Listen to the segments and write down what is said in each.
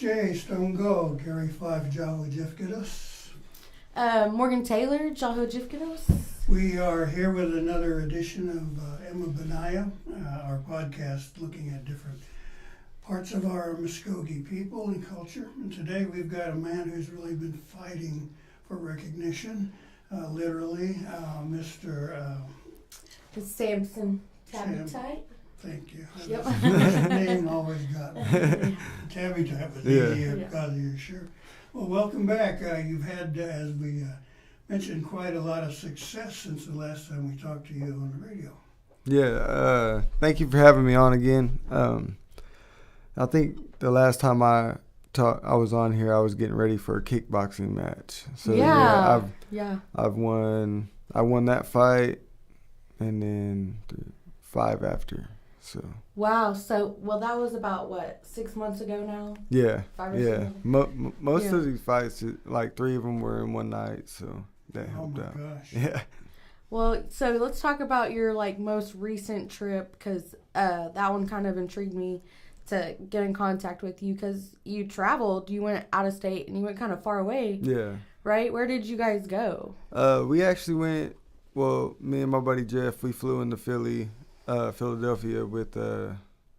Jay, Stone Go, Gary Fife, Jahojifkidos. Morgan Taylor, Jahojifkidos. We are here with another edition of Emvpanayv, our podcast looking at different parts of our Mvskoke people and culture. And today we've got a man who's really been fighting for recognition, literally, Mr. Sampson Tabbytite. Thank you. Yep. His name always got me. Tabbytite was easier because of your shirt. Well, welcome back. You've had, as we mentioned, quite a lot of success since the last time we talked to you on the radio. Yeah, thank you for having me on again. I think the last time I was on here, I was getting ready for a kickboxing match. So I've won that fight, and then 5 after. So wow. So that was about what, 6 months ago now? Yeah. 5 or 6 months? Most of these fights, like 3 of them were in one night, so that helped out. Oh my gosh. Yeah. Well, so let's talk about your most recent trip, because that one kind of intrigued me to get in contact with you, because you traveled, you went out of state, and you went kind of far away. Yeah. Right? Where did you guys go? We actually went. Well, me and my buddy Jeff, we flew into Philadelphia with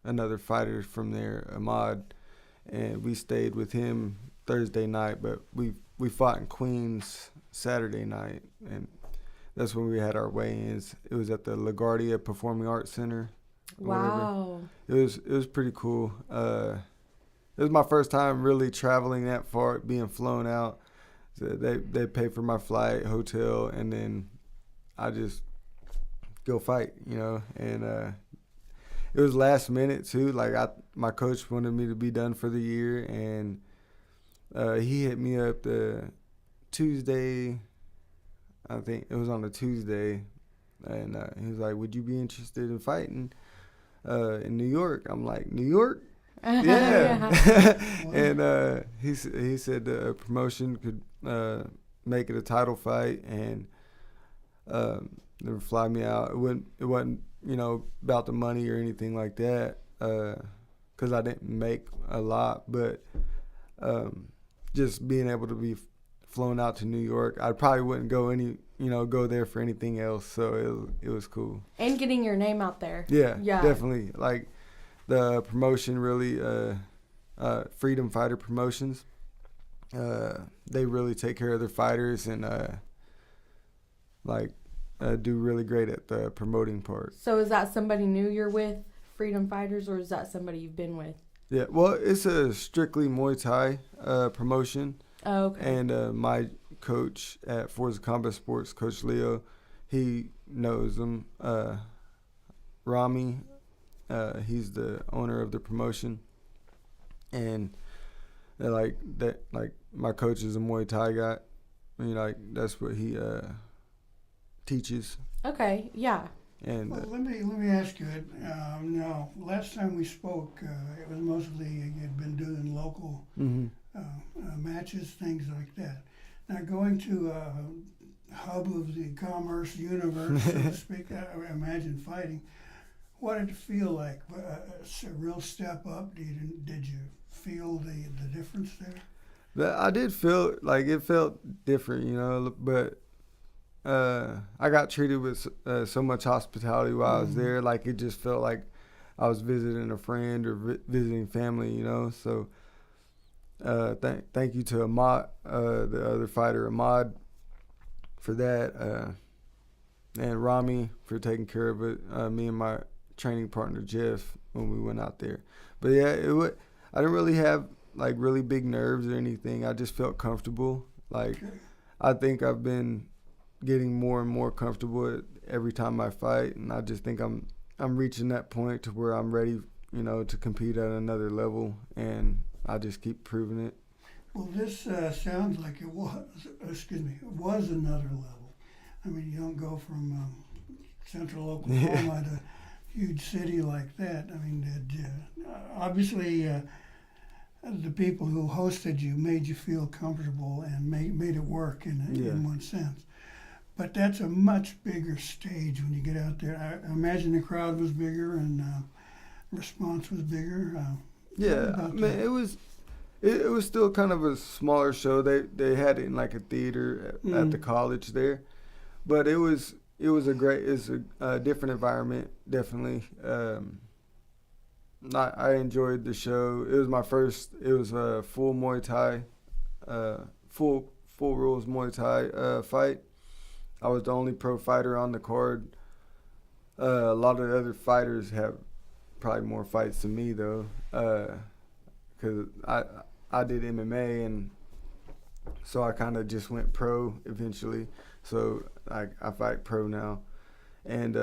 another fighter from there, Ahmad, and we stayed with him Thursday night, but we fought in Queens Saturday night, and that's when we had our weigh-ins. It was at the LaGuardia Performing Arts Center. Wow. It was pretty cool. It was my first time really traveling that far, being flown out. So they paid for my flight, hotel, and then I just go fight, and it was last minute too. My coach wanted me to be done for the year, and he hit me up the Tuesday. I think it was on a Tuesday, and he was like, "Would you be interested in fighting in New York?" I'm like, "New York? Yeah." And he said the promotion could make it a title fight, and they would fly me out. It wasn't about the money or anything like that, because I didn't make a lot, but just being able to be flown out to New York, I probably wouldn't go there for anything else. So it was cool. And getting your name out there. Yeah, definitely. Like the promotion, really, Freedom Fighter Promotions. They really take care of their fighters and do really great at the promoting part. So is that somebody new you're with, Freedom Fighters, or is that somebody you've been with? Yeah, well, it's a strictly Muay Thai promotion. Oh, okay. And my coach at Forza Combat Sports, Coach Leo, he knows them. Rami, he's the owner of the promotion. And my coach is a Muay Thai guy. That's what he teaches. Okay, yeah. And let me ask you. Now, last time we spoke, it was mostly you'd been doing local matches, things like that. Now, going to a hub of the commerce universe, so to speak, I imagine fighting. What did it feel like? A real step up? Did you feel the difference there? I did feel like it felt different, but I got treated with so much hospitality while I was there. Like, it just felt like I was visiting a friend or visiting family, So thank you to Ahmad, the other fighter, Ahmad, for that, and Rami for taking care of it. Me and my training partner Jeff when we went out there. But yeah, I didn't really have really big nerves or anything. I just felt comfortable. I think I've been getting more and more comfortable every time I fight, and I just think I'm reaching that point to where I'm ready, to compete at another level, and I just keep proving it. Well, this sounds like it was another level. I mean, you don't go from central Oklahoma to a huge city like that. I mean, obviously the people who hosted you made you feel comfortable and made it work in one sense. But that's a much bigger stage when you get out there. I imagine the crowd was bigger and response was bigger. Yeah, I mean, It was still kind of a smaller show. They had it in like a theater at the college there, but it's a different environment, definitely. I enjoyed the show. It was my first. It was a full Muay Thai, full rules Muay Thai fight. I was the only pro fighter on the card. A lot of the other fighters have probably more fights than me though, because I did MMA, and so I kind of just went pro eventually. So I fight pro now, and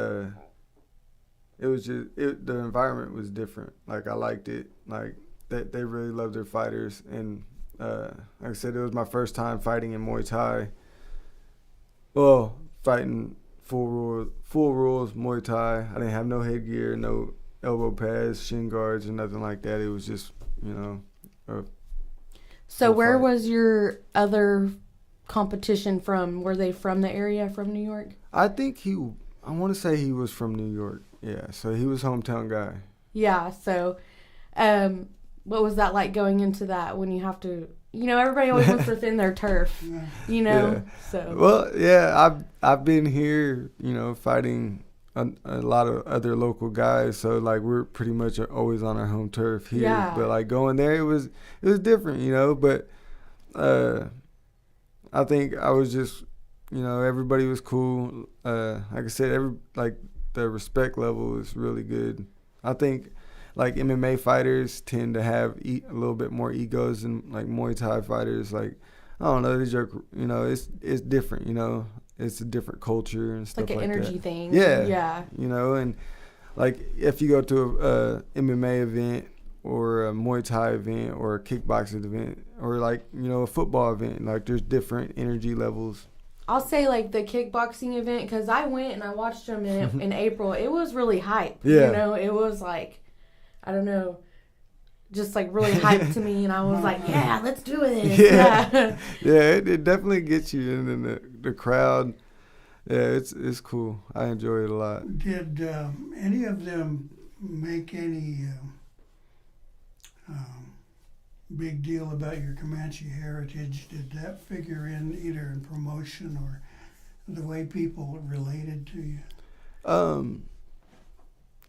it was just the environment was different. Like I liked it. Like they really loved their fighters, and like I said, it was my first time fighting in Muay Thai. Well, fighting full rules Muay Thai. I didn't have no headgear, no elbow pads, shin guards, or nothing like that. It was just So where fight. was your other competition from? Were they from the area, from New York? I want to say he was from New York. Yeah, so he was hometown guy. Yeah, so what was that like going into that when you have to, everybody always wants to defend their turf, Yeah. so. Well, yeah, I've been here, fighting a lot of other local guys, so like we're pretty much always on our home turf here. Yeah. But like going there, it was different, But I think I was just, everybody was cool. Like I said, the respect level is really good. I think like MMA fighters tend to have a little bit more egos than like Muay Thai fighters. Like I don't know, these are it's different. It's a different culture and stuff like like an that. energy thing. Yeah. And like if you go to a MMA event or a Muay Thai event or a kickboxing event or like, a football event, like there's different energy levels. I'll say like the kickboxing event, because I went and I watched them in April. It was really hype. Yeah. It was like, I don't know, just like really hype to me. And I was like, yeah, let's do it. Yeah. Yeah, it definitely gets you in the crowd. Yeah, it's cool. I enjoy it a lot. Did any of them make any big deal about your Comanche heritage? Did that figure in either in promotion or the way people related to you?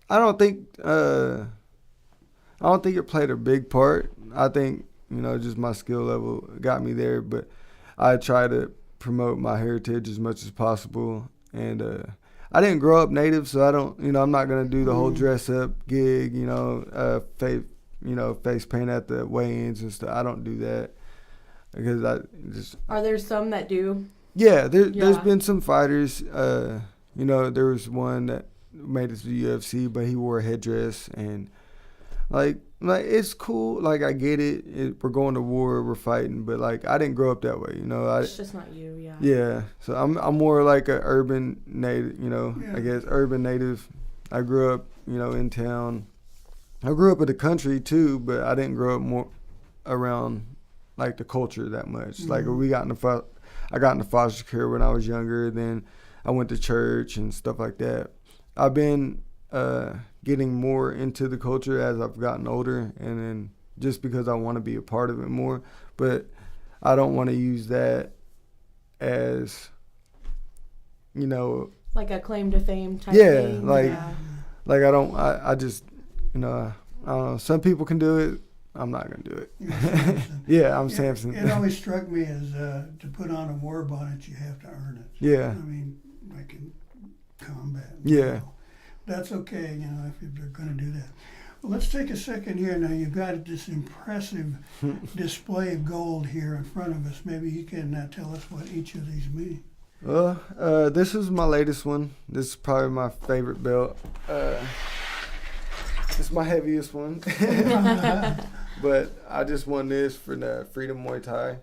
I don't think it played a big part. I think, just my skill level got me there, but I try to promote my heritage as much as possible. And I didn't grow up native, so I don't, I'm not going to do the whole dress up gig, face paint at the weigh-ins and stuff. I don't do that because I just. Are there some that do? Yeah, there's been some fighters. There was one that made it to the UFC, but he wore a headdress, and like it's cool. Like I get it. We're going to war. We're fighting, but like I didn't grow up that way. It's just not you. Yeah. Yeah. So I'm more like a urban native. I guess urban native. I grew up, in town. I grew up in the country too, but I didn't grow up more around like the culture that much. Like I got into foster care when I was younger. Then I went to church and stuff like that. I've been getting more into the culture as I've gotten older, and then just because I want to be a part of it more. But I don't want to use that as, like a claim to fame type yeah, thing. Like I just, I don't know. Some people can do it. I'm not going to do it. Yeah, I'm Sampson. It always struck me as to put on a war bonnet, you have to earn it. Yeah. I mean, like in combat. Yeah. That's okay, if you're going to do that. Well, let's take a second here. Now, you've got this impressive display of gold here in front of us. Maybe you can tell us what each of these mean. Well, this is my latest one. This is probably my favorite belt. It's my heaviest one. But I just won this for the Freedom Muay Thai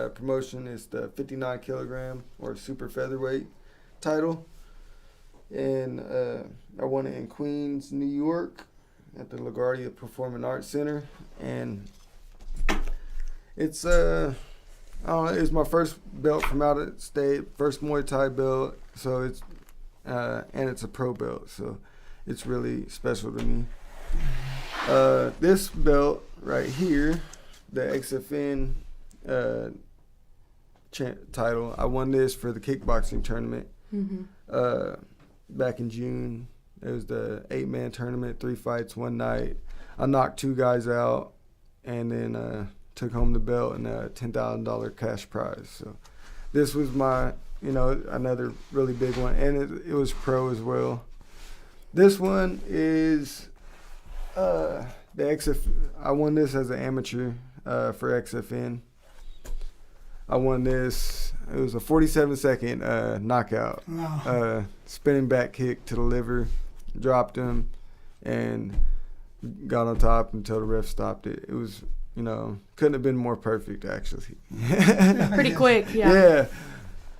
promotion. It's the 59 kilogram or super featherweight title. And I won it in Queens, New York at the LaGuardia Performing Arts Center. And it's it's my first belt from out of state, first Muay Thai belt. So it's and it's a pro belt, so it's really special to me. This belt right here the XFN title. I won this for the kickboxing tournament back in June. It was the 8-man tournament, 3 fights, 1 night. I knocked 2 guys out and then took home the belt and a $10,000 cash prize. So this was my, another really big one. And it was pro as well. This one is the I won this as an amateur for XFN. I won this. It was a 47-second knockout. Wow. Spinning back kick to the liver, dropped him, and got on top until the ref stopped it. It was, couldn't have been more perfect, actually. Pretty quick, yeah. Yeah.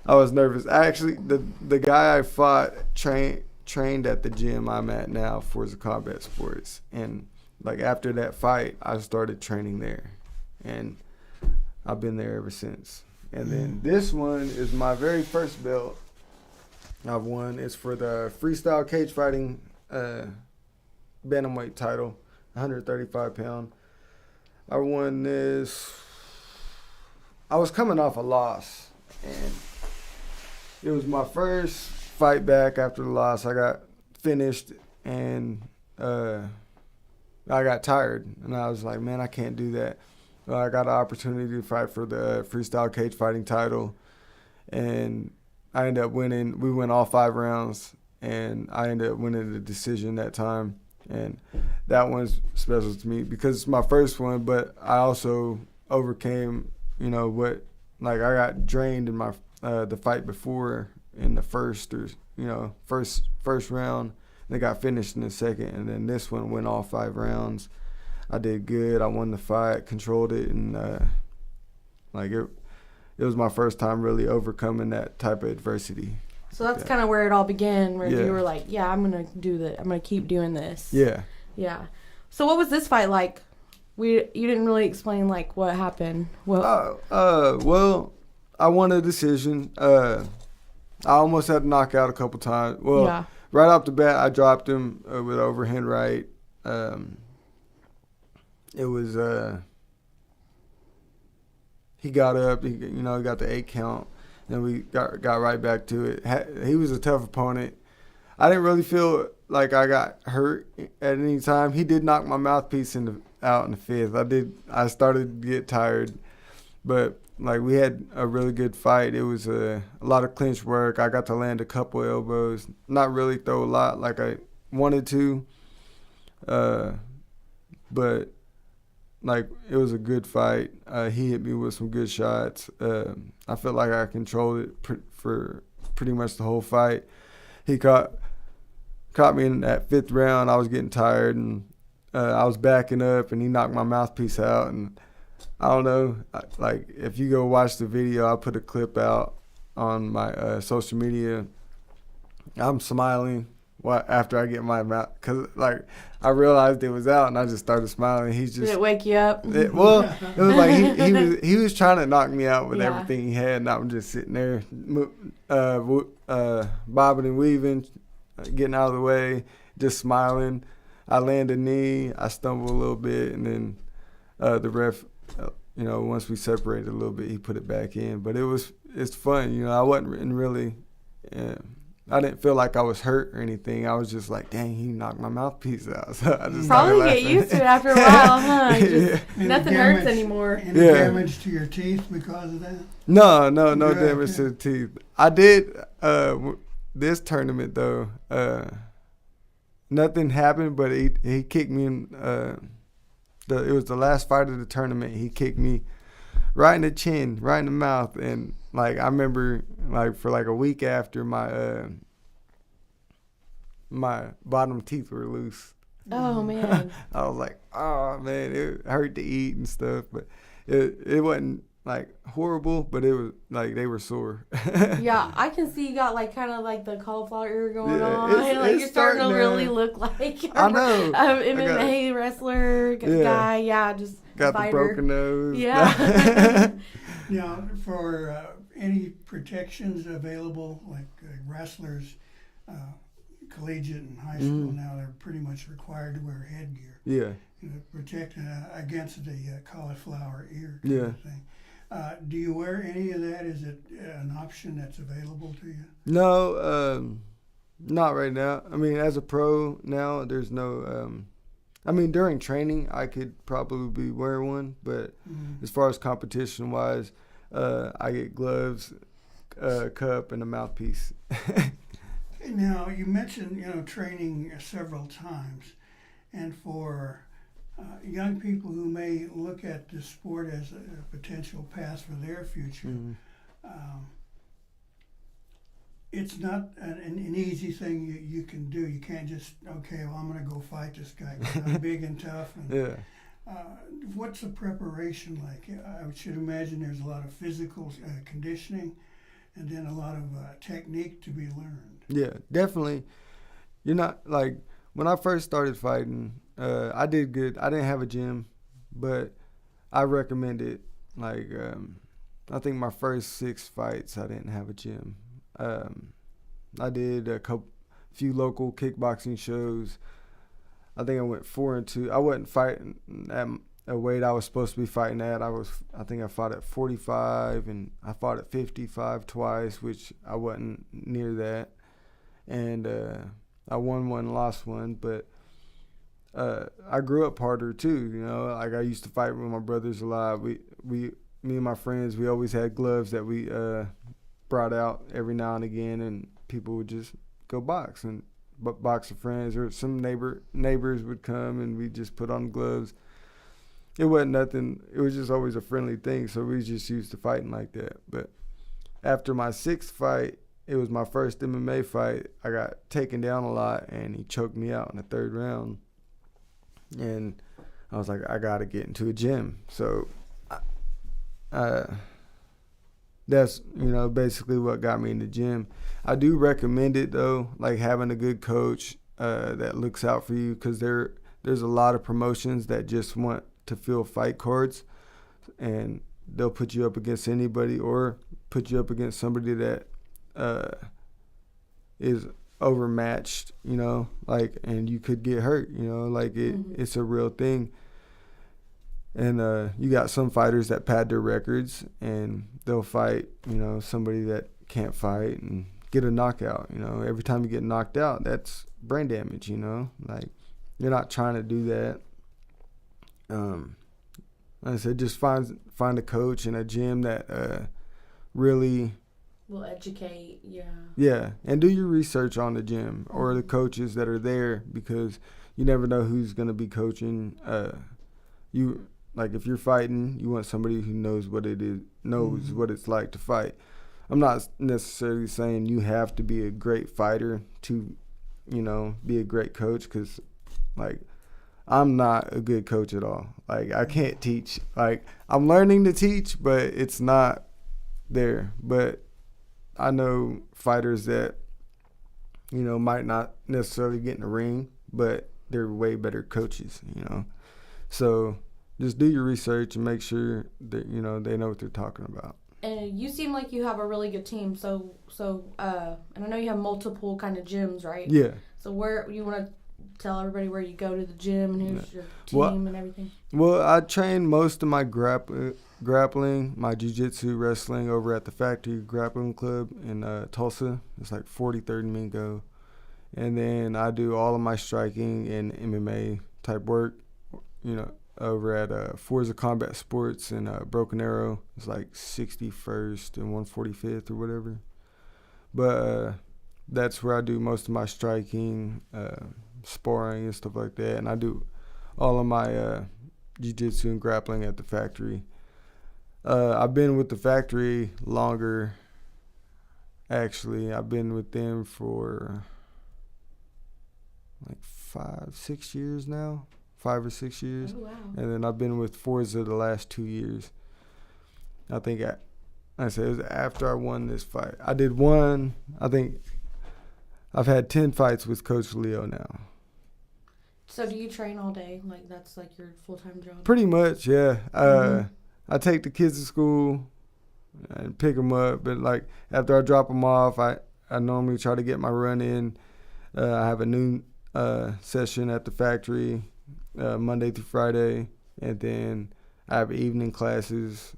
I was nervous. Actually, the guy I fought trained at the gym I'm at now for the combat sports. And, after that fight, I started training there. And I've been there ever since. And then this one is my very first belt I've won. It's for the freestyle cage fighting bantamweight title, 135 pound. I won this. I was coming off a loss, and it was my first fight back after the loss. I got finished, and I got tired, and I was like, man, I can't do that. I got an opportunity to fight for the freestyle cage fighting title, and I ended up winning. We went all 5 rounds, and I ended up winning the decision that time. And that one's special to me because it's my first one, but I also overcame, I got drained in my the fight before in the first round. They got finished in the second, and then this one went all 5 rounds. I did good. I won the fight, controlled it, and it was my first time really overcoming that type of adversity. So that's kind of where it all began, where you were like, yeah, I'm going to do that. I'm going to keep doing this. Yeah. Yeah. So what was this fight like? You didn't really explain, what happened. Well, I won a decision. I almost had to knock out a couple times. Well, right off the bat, I dropped him with overhand right. It was he got up, he got the 8 count. Then we got right back to it. He was a tough opponent. I didn't really feel like I got hurt at any time. He did knock my mouthpiece out in the 5th. I started to get tired, but we had a really good fight. It was a lot of clinch work. I got to land a couple elbows, not really throw a lot like I wanted to, but it was a good fight. He hit me with some good shots. I felt like I controlled it for pretty much the whole fight. He caught me in that 5th round. I was getting tired, and I was backing up, and he knocked my mouthpiece out. And I don't know, if you go watch the video, I'll put a clip out on my social media. I'm smiling after I get my mouth, because I realized it was out, and I just started smiling. Did it wake you up? It was he was trying to knock me out with everything he had, and I'm just sitting there bobbing and weaving, getting out of the way, just smiling. I land a knee, I stumble a little bit, and then the ref, once we separated a little bit, he put it back in. But it's fun, I wasn't really. I didn't feel like I was hurt or anything. I was just like, dang, he knocked my mouthpiece out. So I just probably get used to it after a while, huh? Nothing hurts anymore. Any damage to your teeth because of that? No damage to the teeth. I did this tournament though. Nothing happened, but he kicked me in. It was the last fight of the tournament. He kicked me right in the chin, right in the mouth, and I remember for a week after my my bottom teeth were loose. Oh man. I was like, oh man, it hurt to eat and stuff, but it wasn't horrible, but it was they were sore. Yeah, I can see you got kind of the cauliflower going on. It's you're starting to really look like I know MMA wrestler guy. Yeah, just got fighter. The broken nose. Yeah. Now, for any protections available, wrestlers collegiate and high school now, they're pretty much required to wear headgear. Yeah. Protect against the cauliflower ear Yeah. of thing. Do you wear any of that? Is it an option that's available to you? No, not right now. I mean, as a pro now, there's no. I mean, during training, I could probably wear one, but as far as competition wise, I get gloves, cup, and a mouthpiece. Now, you mentioned training several times, and for young people who may look at this sport as a potential path for their future, it's not an easy thing you can do. You can't just, okay, well, I'm going to go fight this guy because I'm big and tough. And, Yeah. What's the preparation like? I should imagine there's a lot of physical conditioning and then a lot of technique to be learned. Yeah, definitely. You're not, like, when I first started fighting, I did good. I didn't have a gym, but I recommend it. Like, I think my first 6 fights, I didn't have a gym. I did few local kickboxing shows. I think I went 4-2. I wasn't fighting at a weight I was supposed to be fighting at. I think I fought at 45 and I fought at 55 twice, which I wasn't near that. And I won one, lost one, but I grew up harder too. Like I used to fight with my brothers a lot. Me and my friends, we always had gloves that we brought out every now and again, and people would just go box and box with friends, or some neighbors would come and we just put on gloves. It wasn't nothing. It was just always a friendly thing, so we just used to fighting like that. But after my 6th fight, it was my first MMA fight. I got taken down a lot, and he choked me out in the 3rd round. And I was like, I got to get into a gym. So that's, basically what got me in the gym. I do recommend it, though, like having a good coach that looks out for you, because there's a lot of promotions that just want to fill fight cards, and they'll put you up against anybody or put you up against somebody that is overmatched, and you could get hurt, it's a real thing. And you got some fighters that pad their records and they'll fight, somebody that can't fight and get a knockout. Every time you get knocked out, that's brain damage, like you're not trying to do that. Like I said, just find a coach and a gym that really will educate. Yeah, and do your research on the gym or the coaches that are there, because you never know who's going to be coaching. Like if you're fighting, you want somebody who knows what it is, knows what it's like to fight. I'm not necessarily saying you have to be a great fighter to, be a great coach, because, like, I'm not a good coach at all. Like, I can't teach. Like, I'm learning to teach, but it's not there. But I know fighters that, might not necessarily get in the ring, but they're way better coaches, So just do your research and make sure that, they know what they're talking about. And you seem like you have a really good team. So and I know you have multiple kind of gyms, right? Yeah. So where you want to tell everybody where you go to the gym and who's your team and everything? Well, I train most of my grappling, my jiu-jitsu, wrestling over at the Factory Grappling Club in Tulsa. It's like 43rd and Mingo. And then I do all of my striking and MMA type work, over at Forza Combat Sports in Broken Arrow. It's like 61st and 145th or whatever. But that's where I do most of my striking, sparring and stuff like that. And I do all of my jiu-jitsu and grappling at the Factory. I've been with the Factory longer, actually. I've been with them for like 5 or 6 years now. 5 or 6 years. Oh, wow. And then I've been with Forza the last 2 years. I think I said it was after I won this fight. I did one. I think I've had 10 fights with Coach Leo now. So do you train all day? Like that's like your full-time job? Pretty much, yeah. I take the kids to school and pick them up. But like after I drop them off, I normally try to get my run in. I have a noon session at the factory Monday through Friday, and then I have evening classes.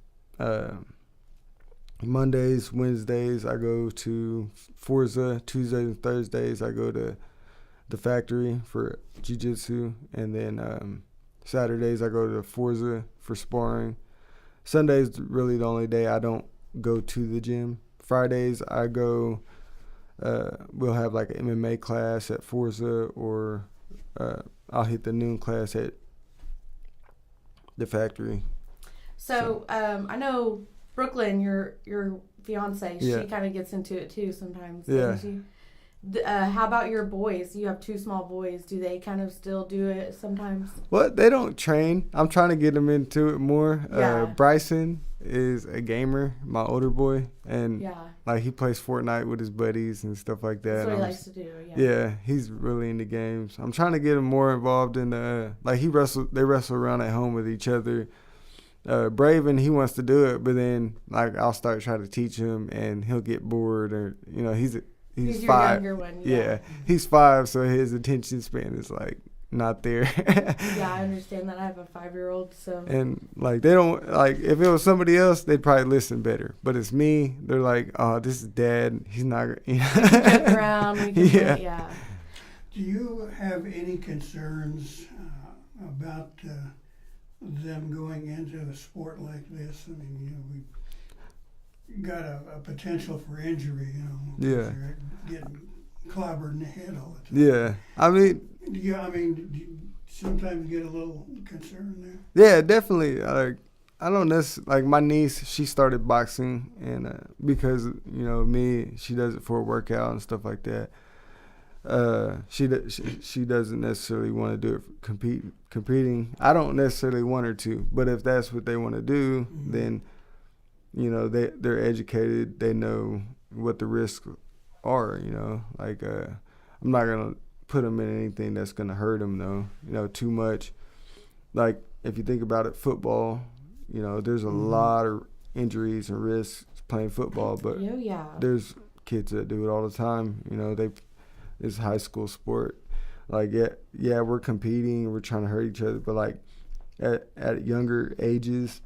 Mondays, Wednesdays, I go to Forza. Tuesdays and Thursdays, I go to the factory for jiu-jitsu. And then Saturdays, I go to Forza for sparring. Sunday's really the only day I don't go to the gym. Fridays, I go, we'll have like an MMA class at Forza, or I'll hit the noon class at the factory. So I know Brooklyn, your fiance, Yeah. she kind of gets into it too sometimes. Yeah. Doesn't she? How about your boys? You have 2 small boys. Do they kind of still do it sometimes? Well, they don't train. I'm trying to get them into it more. Yeah. Bryson is a gamer, my older boy, and Yeah. like he plays Fortnite with his buddies and stuff like that. That's what he I'm likes to do. Yeah. Yeah, he's really into games. I'm trying to get him more involved in like they wrestle around at home with each other. Braven, he wants to do it, but then like I'll start trying to teach him and he'll get bored, or he's He's your 5. younger one. Yeah, he's 5, so his attention span is like not there. Yeah, I understand that. I have a 5-year-old, so. And like they don't like, if it was somebody else, they'd probably listen better. But it's me. They're like, oh, this is Dad. He's not. We can joke around. We can Yeah. play, yeah. Do you have any concerns about them going into a sport like this? I mean, we got a potential for injury, Yeah. You're getting clobbered in the head all the time. Yeah, I mean, Do you sometimes get a little concerned there? yeah, definitely. Like I don't necessarily, like my niece, she started boxing, and because me, she does it for a workout and stuff like that. She doesn't necessarily want to do it for competing. I don't necessarily want her to, but if that's what they want to do, then they're educated. They know what the risks are. Like I'm not gonna put them in anything that's gonna hurt them though. Too much. Like if you think about it, football. There's a lot of injuries and risks playing football, but Yeah. there's kids that do it all the time. It's high school sport. Like yeah, we're competing, we're trying to hurt each other, but like at younger ages,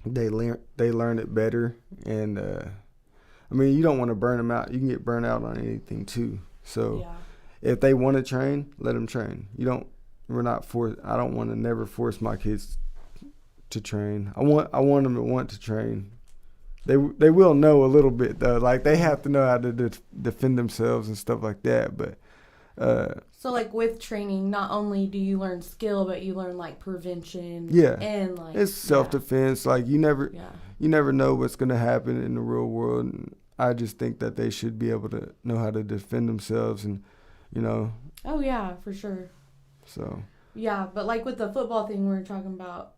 they learn it better. And I mean, you don't want to burn them out. You can get burned out on anything too. So if they want to train, let them train. We're not forced. I don't want to never force my kids to train. I want them to want to train. They will know a little bit though. Like they have to know how to defend themselves and stuff like that. But so like with training, not only do you learn skill, but you learn like prevention. Yeah, and like it's self-defense. Like you never know what's gonna happen in the real world. And I just think that they should be able to know how to defend themselves, and Oh yeah, for sure. So. Yeah, but like with the football thing we were talking about,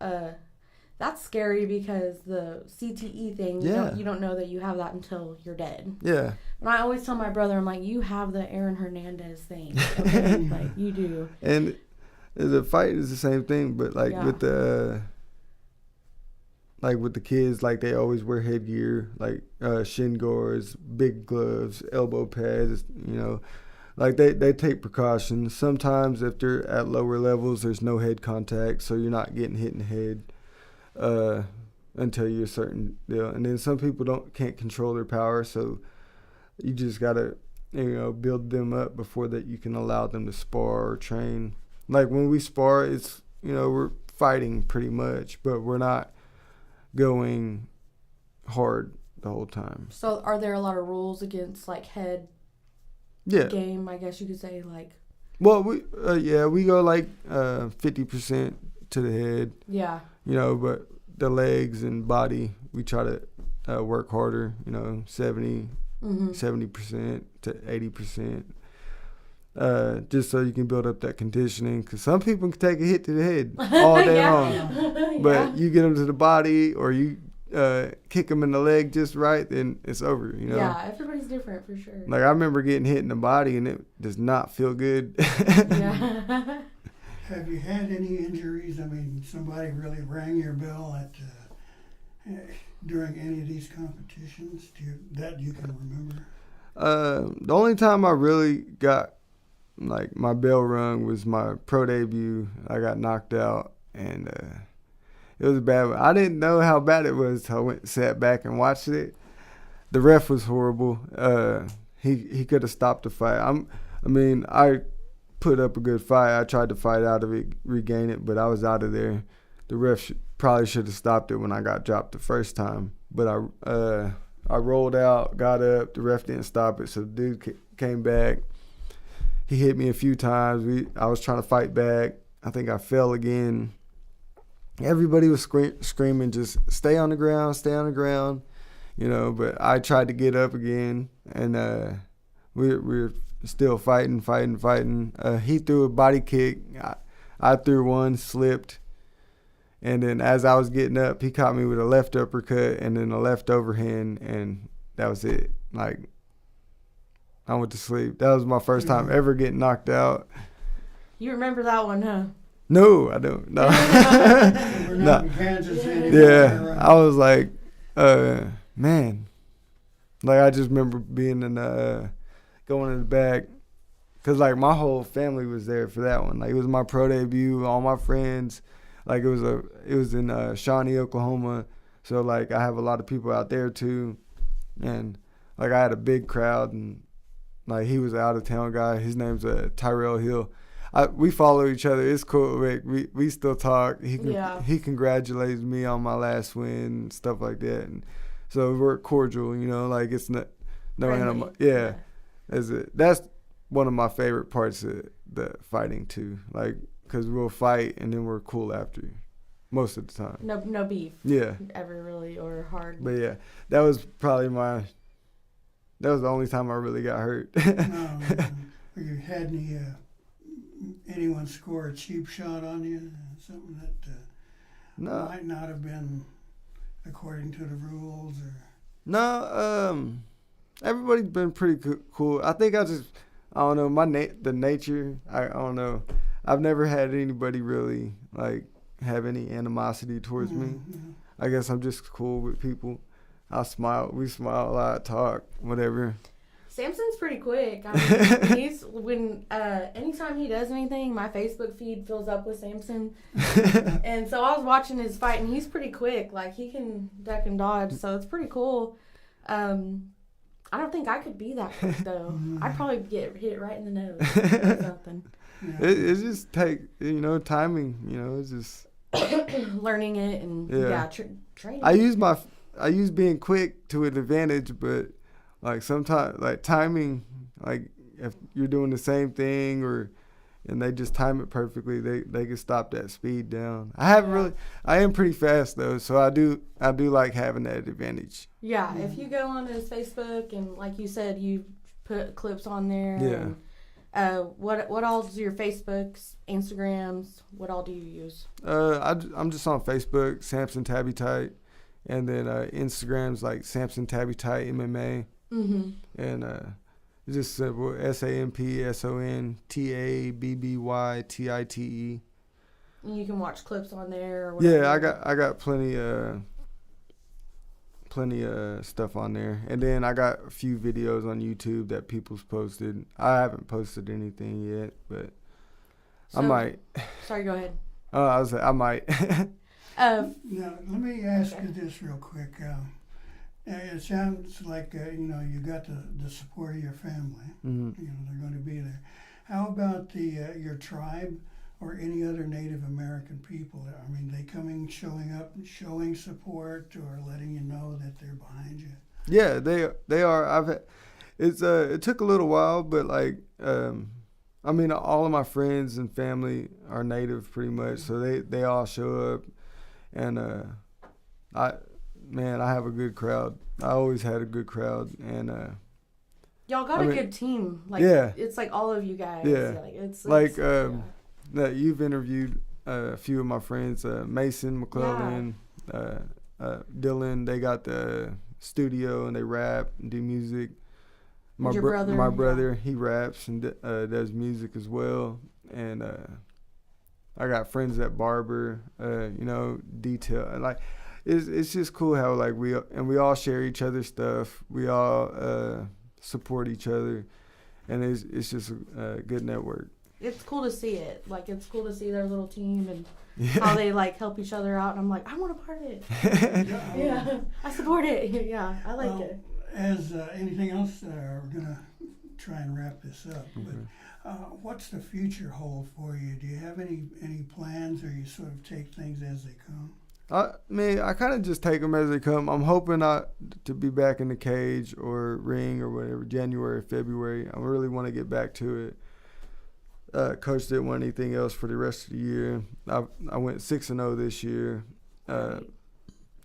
that's scary because the CTE thing, you don't know that you have that until you're dead. Yeah. And I always tell my brother, I'm like, you have the Aaron Hernandez thing. Okay? Like, you do. And the fight is the same thing, but like with the kids, like they always wear headgear, like shin guards, big gloves, elbow pads, Like they take precautions. Sometimes if they're at lower levels, there's no head contact, so you're not getting hit in the head until you're a certain deal. And then some people can't control their power, so you just gotta build them up before that you can allow them to spar or train. Like when we spar, it's we're fighting pretty much, but we're not going hard the whole time. So are there a lot of rules against like head? Yeah. Game, I guess you could say, like. Well, we go like 50% to the head. Yeah. But the legs and body, we try to work harder. 70% to 80%. Just so you can build up that conditioning, because some people can take a hit to the head all day long, but you get them to the body or you kick them in the leg just right, then it's over. Yeah, everybody's different for sure. Like I remember getting hit in the body and it does not feel good. Yeah. Have you had any injuries? I mean, somebody really rang your bell during any of these competitions that you can remember? The only time I really got like my bell rung was my pro debut. I got knocked out, and it was a bad one. I didn't know how bad it was until I sat back and watched it. The ref was horrible. He could have stopped the fight. I put up a good fight. I tried to fight out of it, regain it, but I was out of there. The ref probably should have stopped it when I got dropped the first time. But I rolled out, got up. The ref didn't stop it, so the dude came back. He hit me a few times. I was trying to fight back. I think I fell again. Everybody was screaming, just stay on the ground, you know. But I tried to get up again, and we're still fighting. He threw a body kick. I threw one, slipped. And then as I was getting up, he caught me with a left uppercut and then a left overhand, and that was it. Like, I went to sleep. That was my first time ever getting knocked out. You remember that one, huh? No, I don't. No. We're not in Kansas anymore. Yeah, I was like, man. Like, I just remember being in going in the back. Because, like, my whole family was there for that one. Like, it was my pro debut, all my friends. Like, it was in Shawnee, Oklahoma. So, like, I have a lot of people out there, too. And, like, I had a big crowd. And, like, he was an out-of-town guy. His name's Tyrell Hill. We follow each other. It's cool. Like, we still talk. He congratulates me on my last win and stuff like that. And so we're cordial, you know. Like, it's no animal. Yeah. That's one of my favorite parts of the fighting, too. Like, because we'll fight and then we're cool after, most of the time. No beef. Yeah. Ever really, or hard. But yeah, that was probably that was the only time I really got hurt. No, you had anyone score a cheap shot on you? Something that might not have been according to the rules, or? No, everybody's been pretty cool. I think I don't know, the nature, I don't know. I've never had anybody really, like, have any animosity towards me. I guess I'm just cool with people. I smile. We smile a lot, talk, whatever. Samson's pretty quick. I mean, anytime he does anything, my Facebook feed fills up with Sampson. And so I was watching his fight, and he's pretty quick. Like, he can duck and dodge, so it's pretty cool. I don't think I could be that quick, though. I'd probably get hit right in the nose or something. Yeah. It just take, timing. It's just learning it and training. I use being quick to an advantage, but like sometimes, like timing, like if you're doing the same thing and they just time it perfectly, they can stop that speed down. I am pretty fast though, so I do like having that advantage. Yeah, if you go on his Facebook and like you said, you put clips on there. Yeah. And, what all is your Facebooks, Instagrams? What all do you use? I'm just on Facebook, Sampson Tabbytite, and then Instagram's like Sampson Tabbytite MMA, and it's just simple SampsonTabbytite. You can watch clips on there. Or whatever. Yeah, I got plenty stuff on there, and then I got a few videos on YouTube that people's posted. I haven't posted anything yet, but I might. Sorry, go ahead. I might. Now let me ask you this real quick. It sounds like you got the support of your family. They're going to be there. How about your tribe or any other Native American people? I mean, showing up, showing support, or letting you know that they're behind you? Yeah, they are. It took a little while, but like, I mean, all of my friends and family are Native pretty much, so they all show up, and I have a good crowd. I always had a good crowd, and y'all got a good team. Like, it's like all of you guys. Yeah, it's that you've interviewed a few of my friends, Mason McClellan, Dylan. They got the studio and they rap and do music. My brother, he raps and does music as well. And I got friends at barber, detail. Like, it's just cool how like we all share each other's stuff. We all support each other, and it's just a good network. It's cool to see it. Like, it's cool to see their little team and Yeah. how they, like, help each other out. And I'm like, I want a part of it. Yeah, I support it. Yeah, I like it. As anything else, we're going to try and wrap this up. Okay. But what's the future hold for you? Do you have any plans, or you sort of take things as they come? I kind of just take them as they come. I'm hoping not to be back in the cage or ring or whatever, January, February. I really want to get back to it. Coach didn't want anything else for the rest of the year. I went 6-0 this year, 7-0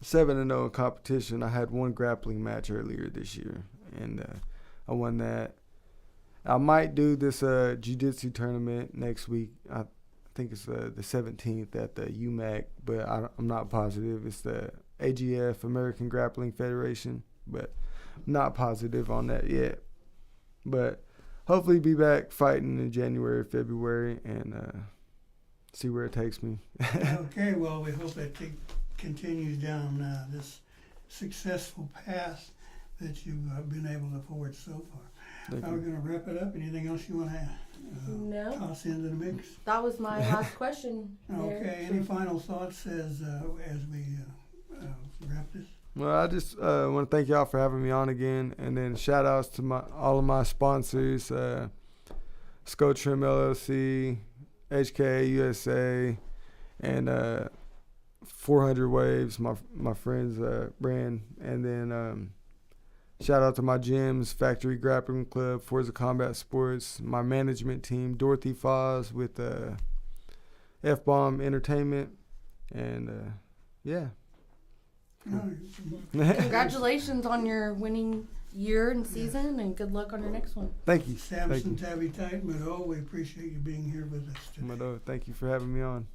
in competition. I had one grappling match earlier this year, and I won that. I might do this jiu-jitsu tournament next week. I think it's the 17th at the UMAC, but I'm not positive. It's the AGF, American Grappling Federation, but I'm not positive on that yet. But hopefully be back fighting in January, February, and see where it takes me. Okay, well, we hope that continues down this successful path that you've been able to forward so far. Thank We're you. going to wrap it up. Anything else you want to No. toss into the mix? That was my last question. Okay, any final thoughts as we wrap this? Well, I just want to thank y'all for having me on again, and then shout outs to all of my sponsors, Mvskoke LLC, HK USA, and 400 Waves, my friend's brand, and then shout out to my gyms, Factory Grappling Club, Forza Combat Sports, my management team, Dorothy Foz with F-Bomb Entertainment, and yeah. Congratulations on your winning year and season, and good luck on your next one. Thank you. Sampson Tabbytite, Mado, we appreciate you being here with us today. Mado, thank you for having me on.